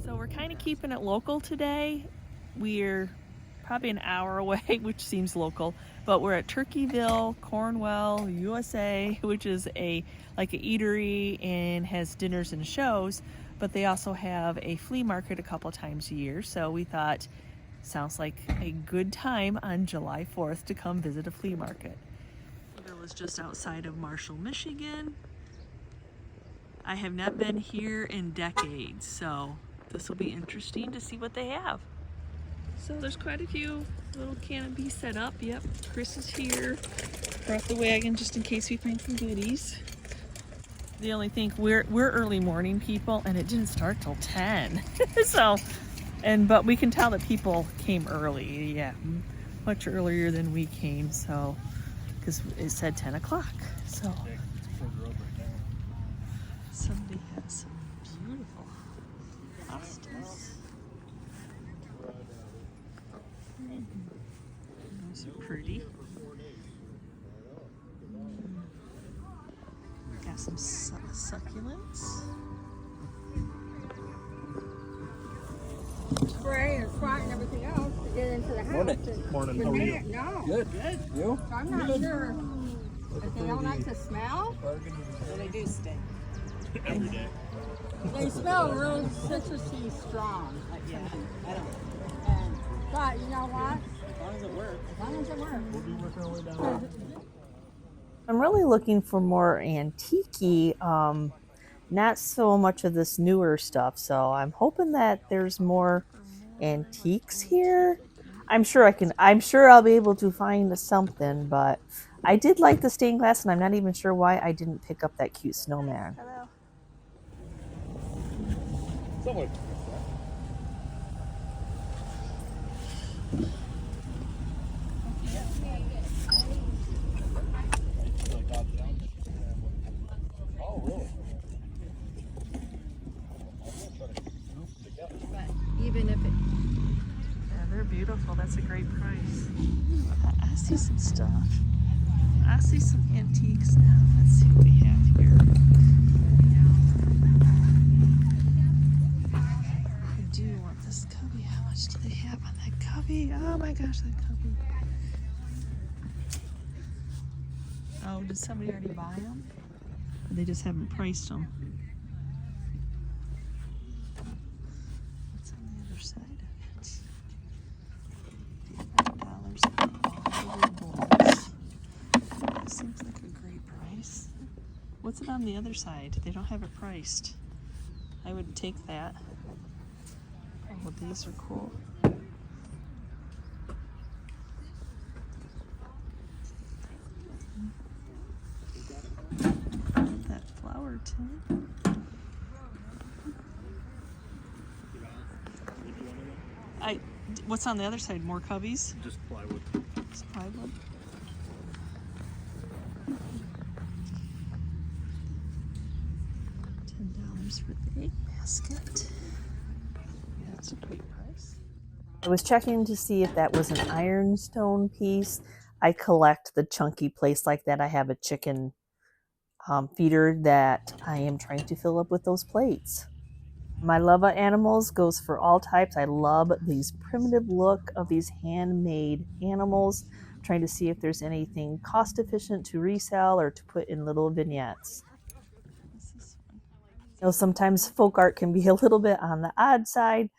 So we're kind of keeping it local today. We're probably an hour away, which seems local, but we're at Turkeyville, Cornwall, USA, which is like an eatery and has dinners and shows, but they also have a flea market a couple times a year. So we thought, sounds like a good time on July 4th to come visit a flea market. It was just outside of Marshall, Michigan. I have not been here in decades, so this will be interesting to see what they have. So there's quite a few little canopies set up. Yep, Chris is here. Brought the wagon just in case we find some goodies. The only thing, we're early morning people, and it didn't start till 10. But we can tell that people came early. Yeah, much earlier than we came. So, because it said 10 o'clock. So somebody has some beautiful hostas. Those are pretty. Got some succulents. Spray and spot and everything else to get into the house. Morning. How are you? No. Good. You? So I'm not sure if they don't like to smell. Well, they do stink. Every day. They smell really citrusy strong. Yeah, I don't. But you know what? As long as it works. As long as it works. We'll be working our way down. I'm really looking for more antique-y, not so much of this newer stuff. So I'm hoping that there's more antiques here. I'm sure I'll be able to find something, but I did like the stained glass, and I'm not even sure why I didn't pick up that cute snowman. Hello. Somewhat. Oh, really? Even if it. Yeah, they're beautiful. That's a great price. I see some stuff. I see some antiques now. Let's see what we have here. I do want this cubby. How much do they have on that cubby? Oh my gosh, that cubby. Oh, did somebody already buy them? Or they just haven't priced them. What's on the other side of it? $5 That seems like a great price. What's it on the other side? They don't have it priced. I would take that. Oh, these are cool. That flower tin. What's on the other side? More cubbies? Just plywood. Just plywood. $10 for the egg basket. That's a great price. I was checking to see if that was an ironstone piece. I collect the chunky plates like that. I have a chicken feeder that I am trying to fill up with those plates. My love of animals goes for all types. I love these primitive look of these handmade animals. I'm trying to see if there's anything cost efficient to resell or to put in little vignettes. You know, sometimes folk art can be a little bit on the odd side,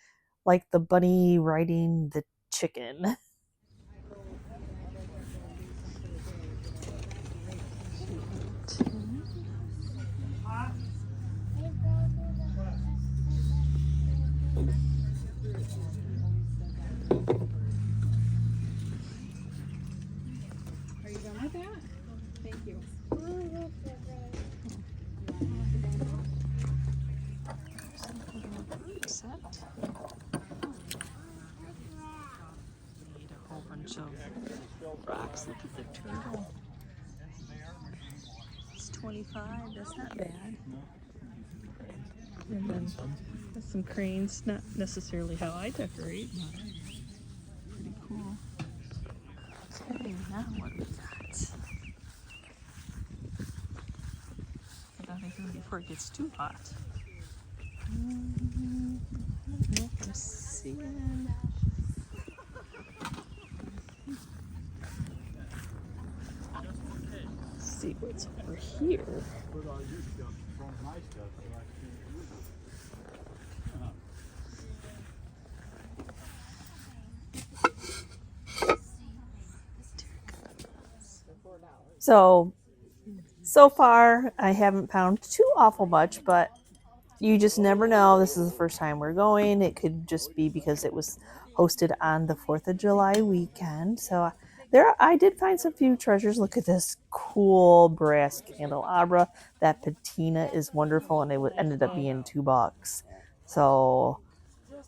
like the bunny riding the chicken. Are you done with that? Thank you. Set. Need a whole bunch of rocks. Look at the turtle. It's 25. That's not bad. And then there's some cranes. Not necessarily how I decorate, but pretty cool. Okay, now what we got? Get out of here before it gets too hot. know if I'm seeing. Let's see what's over here. Put all your stuff in front of my stuff so I can use it. So far, I haven't found too awful much, but you just never know. This is the first time we're going. It could just be because it was hosted on the 4th of July weekend. So I did find some few treasures. Look at this cool brass candelabra. That patina is wonderful, and it ended up being $2. So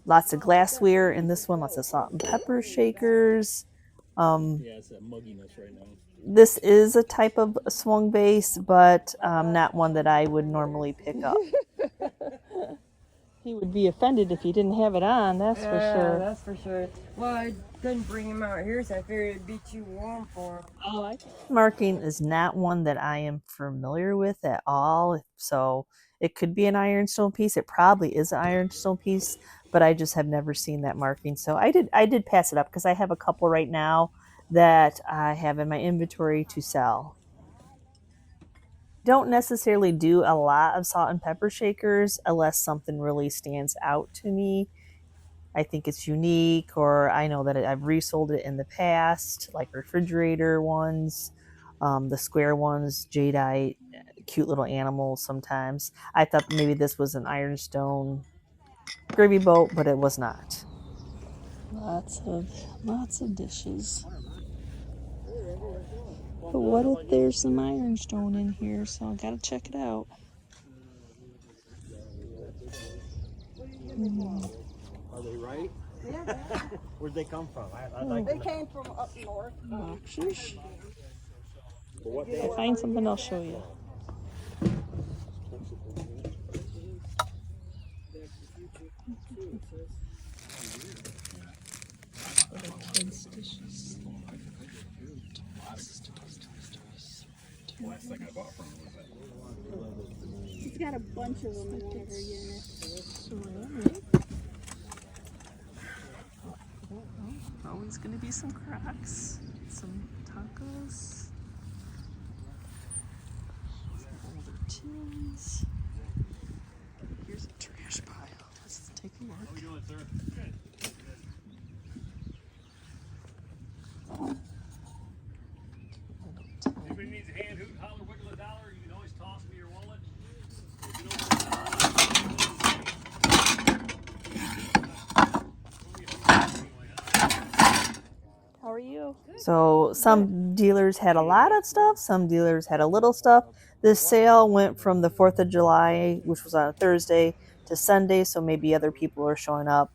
lots of glassware in this one, lots of salt and pepper shakers. Yeah, it's that mugginess right now. This is a type of swung base, but not one that I would normally pick up. He would be offended if he didn't have it on, that's for sure. That's for sure. Well, I couldn't bring him out here, so I figured it'd be too warm for him. Oh, marking is not one that I am familiar with at all. So it could be an ironstone piece. It probably is an ironstone piece, but I just have never seen that marking. So I did pass it up because I have a couple right now that I have in my inventory to sell. Don't necessarily do a lot of salt and pepper shakers unless something really stands out to me. I think it's unique, or I know that I've resold it in the past, like refrigerator ones, the square ones, jadeite, cute little animals sometimes. I thought maybe this was an ironstone gravy boat, but it was not. Lots of dishes. But what if there's some ironstone in here? So I gotta check it out. Are they right? Yeah. Where'd they come from? I'd like They came from up north. Boxers. what If I find something, I'll show you. Little kids' dishes. last thing I bought from them was that. She's got a bunch of them in one of her units. Always gonna be some Crocs, some tacos, some older tins. Here's a trash pile. Let's take a look. How we doing, sir? Good. Anybody needs a hand, hoot, holler, wiggle a dollar, you can always toss me your wallet. How are you? So some dealers had a lot of stuff, some dealers had a little stuff. This sale went from the 4th of July, which was on a Thursday, to Sunday, so maybe other people are showing up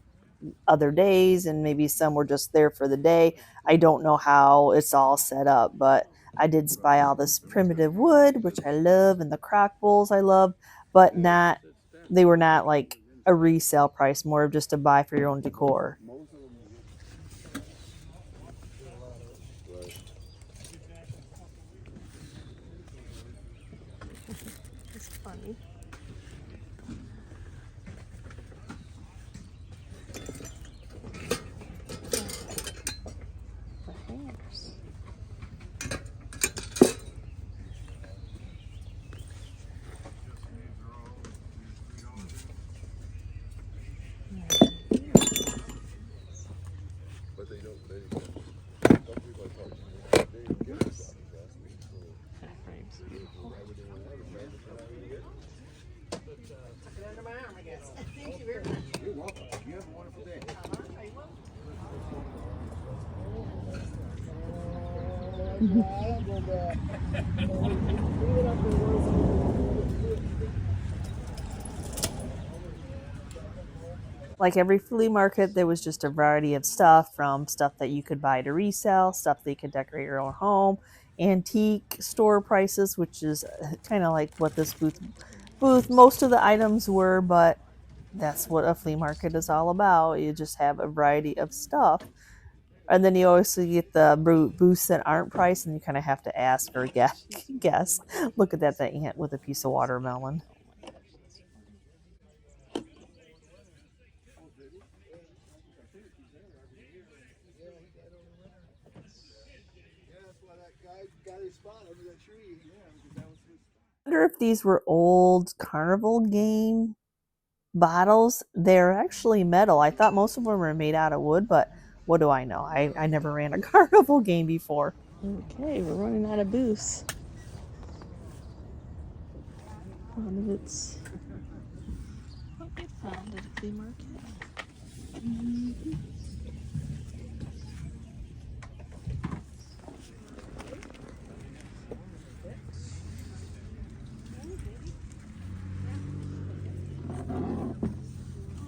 other days and maybe some were just there for the day. I don't know how it's all set up, but I did buy all this primitive wood, which I love, and the crock bowls I love, but they were not like a resale price, more of just to buy for your own decor. It's funny. The hangers. But they don't, some people I talk to, they don't get this last week, so That frame's beautiful. why would they want to have it? Right? That's what I would get. Tuck it under my arm, I guess. Thank you very much. You're welcome. You have a wonderful day. Like every flea market, there was just a variety of stuff, from stuff that you could buy to resell, stuff that you could decorate your own home, antique store prices, which is kind of like what this booth most of the items were, but that's what a flea market is all about. You just have a variety of stuff. And then you also get the booths that aren't priced, and you kind of have to ask or guess. Look at that ant with a piece of watermelon. they spot under that tree. Yeah, because that was his spot. I wonder if these were old carnival game bottles. They're actually metal. I thought most of them were made out of wood, but what do I know? I never ran a carnival game before. Okay, we're running out of booths. One of it's what we found at a flea market.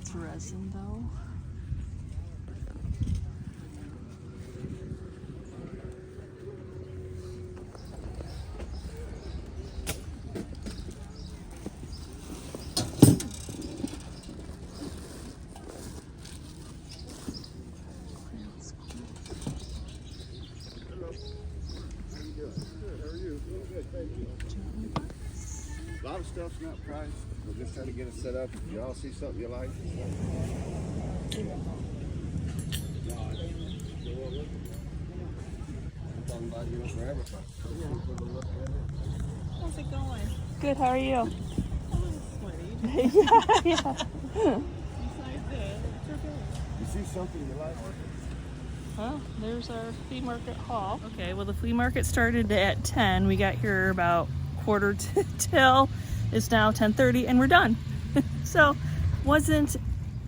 It's resin though. A lot of stuff's not priced. We're just trying to get it set up. If y'all see something you like. How's it going? Good, how are you? A little sweaty. Yeah. Besides that, it's okay. You see something you like? Well, there's our flea market haul. Okay, well the flea market started at 10. We got here about quarter till. It's now 10:30 and we're done. So wasn't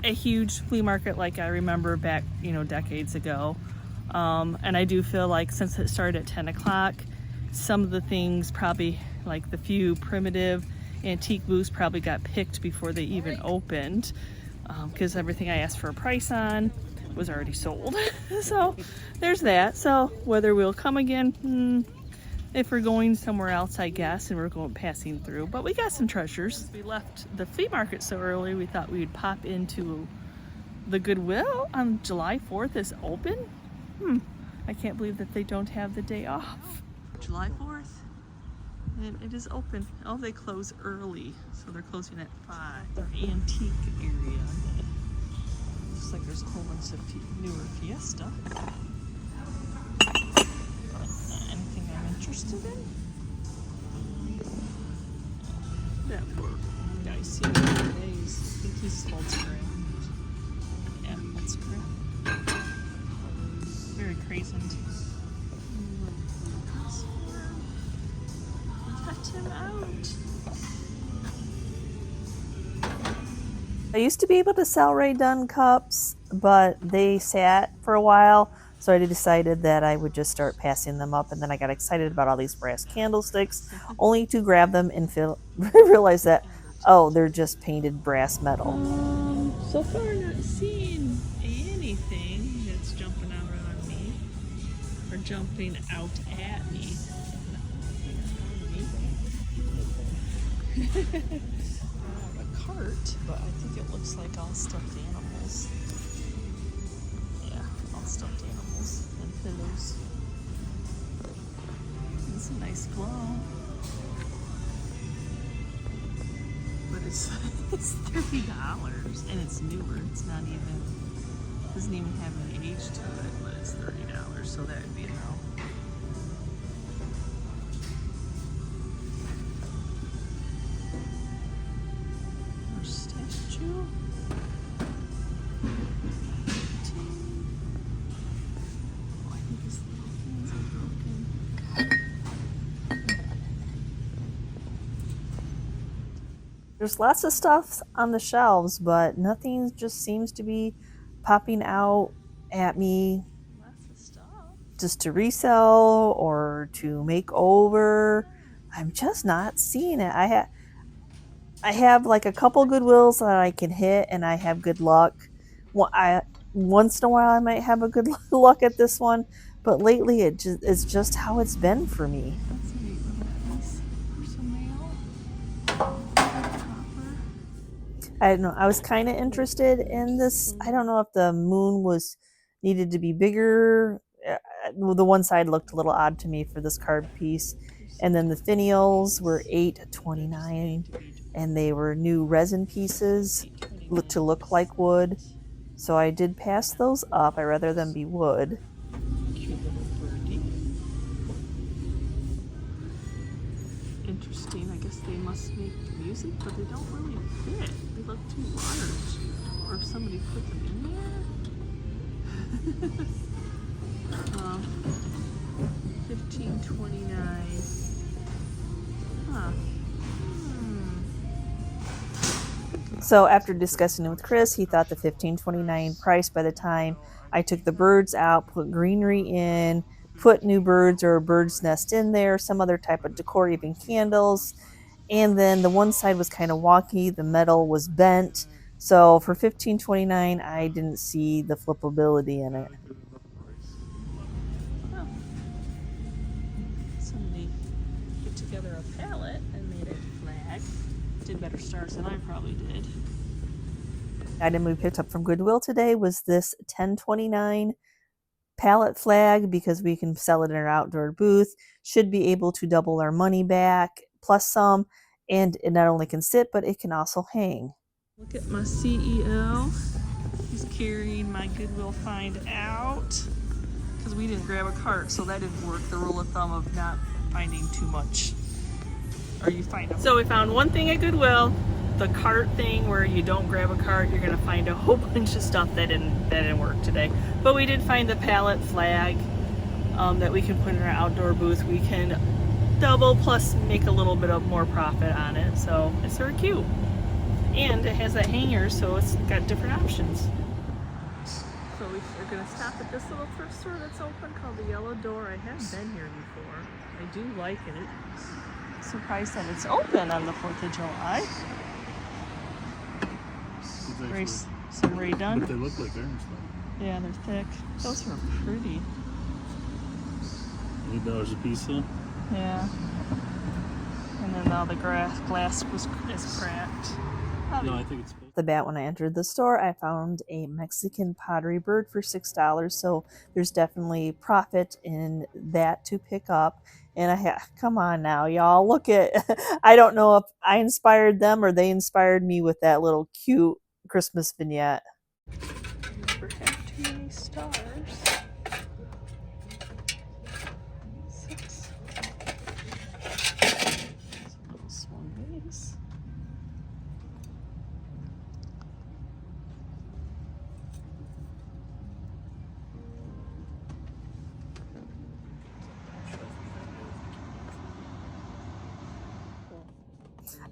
a huge flea market like I remember back, decades ago. And I do feel like since it started at 10 o'clock, some of the things probably like the few primitive antique booths probably got picked before they even opened, because everything I asked for a price on was already sold. So there's that. So whether we'll come again, if we're going somewhere else, I guess, and we're passing through. But we got some treasures. We left the flea market so early, we thought we'd pop into the Goodwill on July 4th is open. I can't believe that they don't have the day off. July 4th, and it is open. Oh, they close early, so they're closing at 5. Their antique area. Looks like there's a whole bunch of newer Fiesta. Anything I'm interested in? That poor guy seen me for days. I think he's full screen. Yeah, full screen. Very crazy. Cut him out. I used to be able to sell Ray Dunn cups, but they sat for a while, so I decided that I would just start passing them up, and then I got excited about all these brass candlesticks, only to grab them and realize that, oh, they're just painted brass metal. So far not seeing anything that's jumping out on me, or jumping out at me. A cart, but I think it looks like all stuffed animals. Yeah, all stuffed animals and pillows. It's a nice glow. But it's $30 and it's newer. It's not even, doesn't even have an age to it, but it's $30, so that would be a no. Statue. Oh, I think his hands are broken. There's lots of stuff on the shelves, but nothing just seems to be popping out at me. Lots of stuff. Just to resell or to make over. I'm just not seeing it. I have like a couple Goodwills that I can hit, and I have good luck. Once in a while I might have a good luck at this one, but lately it's just how it's been for me. That's a neat little piece for some mail. I don't know. I was kind of interested in this. I don't know if the moon needed to be bigger. The one side looked a little odd to me for this card piece, and then the finials were $8.29. And they were new resin pieces to look like wood. So I did pass those up. I'd rather them be wood. Cute little birdie. music, but they don't really fit. They look too large. Or if somebody put them in there. $15.29. Huh. So after discussing it with Chris, he thought the $15.29 price by the time I took the birds out, put greenery in, put new birds or a bird's nest in there, some other type of decor, even candles. And then the one side was kind of wonky, the metal was bent. So for $15.29, I didn't see the flippability in it. Well, somebody put together a pallet and made a flag. Did better stars than I probably did. The item we picked up from Goodwill today was this $10.29 pallet flag because we can sell it in our outdoor booth. Should be able to double our money back plus some, and it not only can sit, but it can also hang. Look at my CEO. He's carrying my Goodwill find out because we didn't grab a cart, so that didn't work. The rule of thumb of not finding too much. Or you find them. So we found one thing at Goodwill. The cart thing where you don't grab a cart, you're gonna find a whole bunch of stuff that didn't work today. But we did find the pallet flag that we can put in our outdoor booth. We can double plus make a little bit of more profit on it. So it's very cute. And it has that hanger, so it's got different options. So we're gonna stop at this little thrift store that's open called the Yellow Door. I haven't been here before. I do like it. Surprised that it's open on the 4th of July. Some Ray Dunn. But they look like iron stuff. Yeah, they're thick. Those are pretty. $8 a piece though? Yeah. And then now the glass is cracked. No, I think it's The bat when I entered the store, I found a Mexican pottery bird for $6. So there's definitely profit in that to pick up. And come on now, y'all, look at, I don't know if I inspired them or they inspired me with that little cute Christmas vignette. Never have too many stars. 6. Small vase.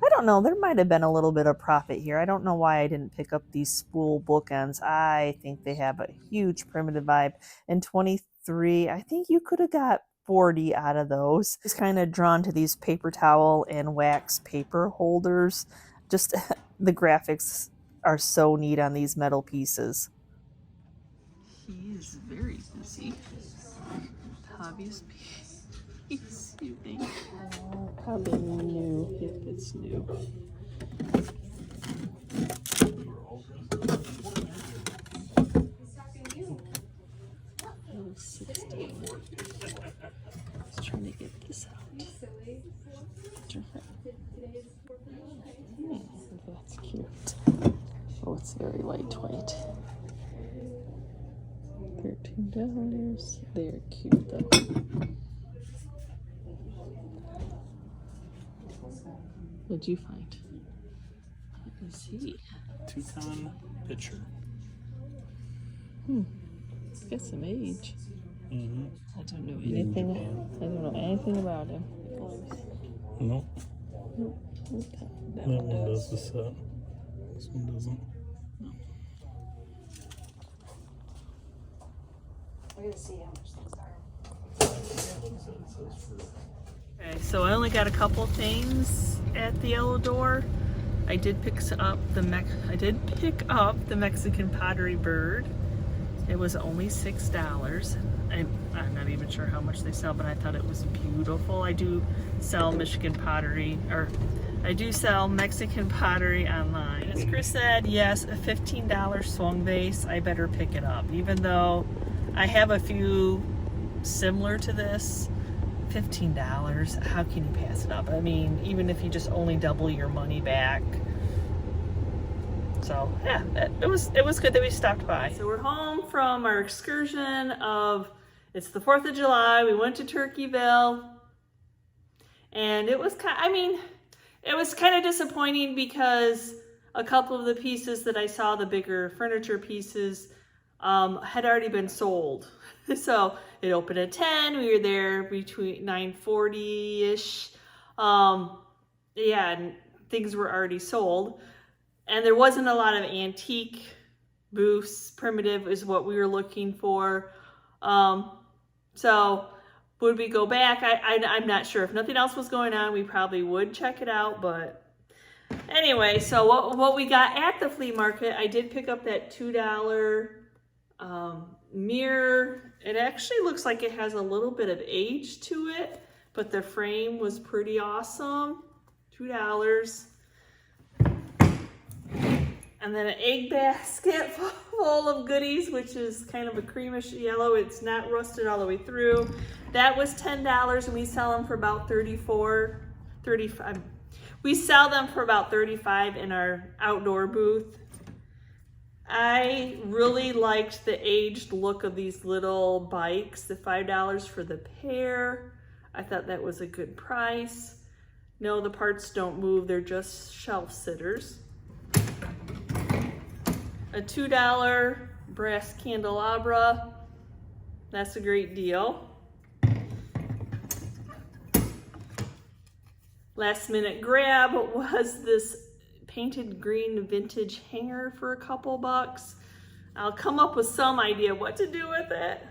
I don't know, there might have been a little bit of profit here. I don't know why I didn't pick up these spool bookends. I think they have a huge primitive vibe. And 23, I think you could have got 40 out of those. Just kind of drawn to these paper towel and wax paper holders. Just the graphics are so neat on these metal pieces. He is very busy. Hobbyist piece, you think? Probably new, if it's new. Oh, 16. I was trying to get this out. That's cute. Oh, it's very lightweight. $13. They're cute though. What'd you find? Let me see. Toucan pitcher. It's got some age. Mm-hmm. I don't know anything. I don't know anything about him. Nope. That That one does the set. This one doesn't. We're gonna see how much these are. Okay, so I only got a couple things at the Yellow Door. I did pick up the Mexican pottery bird. It was only $6. I'm not even sure how much they sell, but I thought it was beautiful. I do sell Mexican pottery online. As Chris said, yes, a $15 swung vase. I better pick it up, even though I have a few similar to this. $15, how can you pass it up? I mean, even if you just only double your money back. So yeah, it was good that we stopped by. So we're home from our excursion it's the 4th of July. We went to Turkeyville, and it was it was kind of disappointing because a couple of the pieces that I saw, the bigger furniture pieces, had already been sold. So it opened at 10. We were there between 9:40-ish. Yeah, and things were already sold. And there wasn't a lot of antique booths. Primitive is what we were looking for. So would we go back? I'm not sure. If nothing else was going on, we probably would check it out. But anyway, so what we got at the flea market, I did pick up that $2 mirror. It actually looks like it has a little bit of age to it, but the frame was pretty awesome. $2. And then an egg basket full of goodies, which is kind of a creamish yellow. It's not rusted all the way through. That was $10, and we sell them for about $35. We sell them for about $35 in our outdoor booth. I really liked the aged look of these little bikes, the $5 for the pair. I thought that was a good price. No, the parts don't move, they're just shelf sitters. A $2 brass candelabra, that's a great deal. Last minute grab was this painted green vintage hanger for a couple bucks. I'll come up with some idea what to do with it.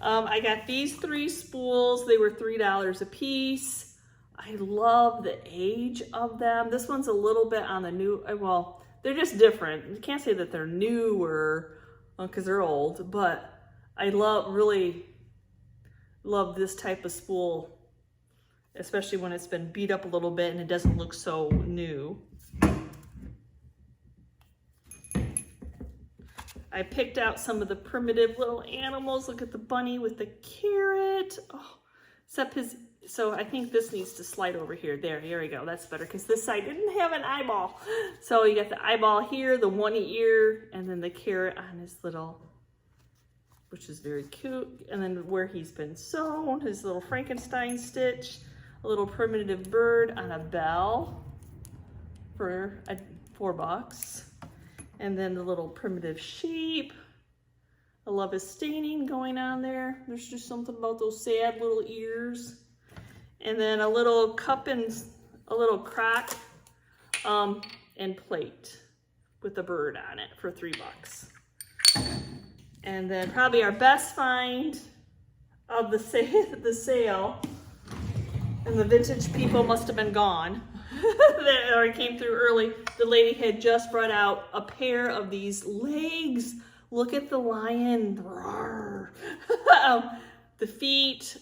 I got these 3 spools. They were $3 a piece. I love the age of them. This one's a little bit on the new, well, they're just different. You can't say that they're newer because they're old, but I really love this type of spool, especially when it's been beat up a little bit and it doesn't look so new. I picked out some of the primitive little animals. Look at the bunny with the carrot. Oh, except so I think this needs to slide over here. Here we go. That's better because this side didn't have an eyeball. So you got the eyeball here, the one ear, and then the carrot on his little, which is very cute. And then where he's been sewn, his little Frankenstein stitch, a little primitive bird on a bell for $4. And then the little primitive sheep. I love his staining going on there. There's just something about those sad little ears. And then a little cup and a little crock and plate with a bird on it for $3. And then probably our best find of the sale, and the vintage people must have been gone. They already came through early. The lady had just brought out a pair of these legs. Look at the lion. The feet.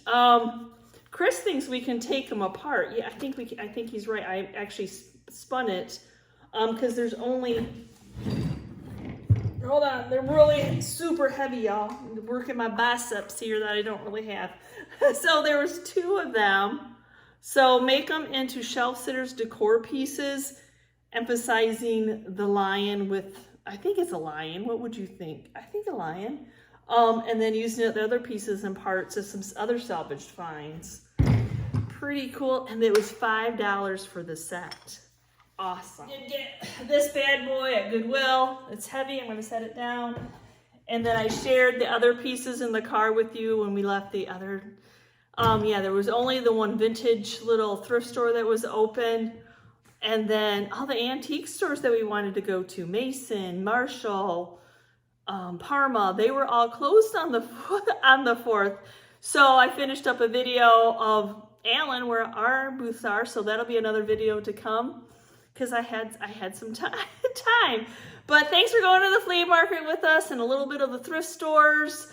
Chris thinks we can take them apart. Yeah, I think he's right. I actually spun it because there's only, hold on, they're really super heavy, y'all. I'm working my biceps here that I don't really have. So there was 2 of them. So make them into shelf sitters decor pieces, emphasizing the lion with, I think it's a lion. What would you think? I think a lion. And then using the other pieces and parts as some other salvaged finds. Pretty cool. And it was $5 for the set. Awesome. Did get this bad boy at Goodwill. It's heavy. I'm going to set it down. And then I shared the other pieces in the car with you when we left the other. Yeah, there was only the one vintage little thrift store that was open. And then all the antique stores that we wanted to go to, Mason, Marshall, Parma, they were all closed on the 4th. So I finished up a video of Allen where our booths are. So that'll be another video to come because I had some time. But thanks for going to the flea market with us and a little bit of the thrift stores.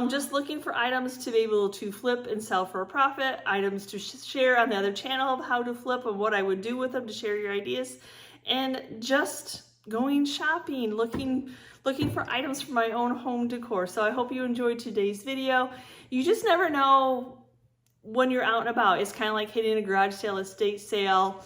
Just looking for items to be able to flip and sell for a profit, items to share on the other channel of how to flip and what I would do with them to share your ideas, and just going shopping, looking for items for my own home decor. So I hope you enjoyed today's video. You just never know when you're out and about. It's kind of like hitting a garage sale, estate sale.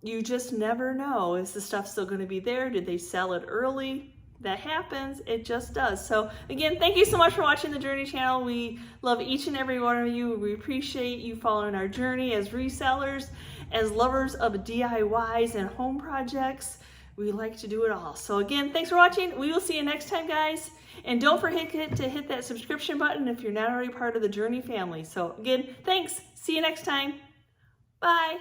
You just never know. Is the stuff still going to be there? Did they sell it early? That happens. It just does. So again, thank you so much for watching the Journey channel. We love each and every one of you. We appreciate you following our journey as resellers. As lovers of DIYs and home projects, we like to do it all. So again, thanks for watching. We will see you next time, guys. And don't forget to hit that subscription button if you're not already part of the Journey family. So again, thanks. See you next time. Bye.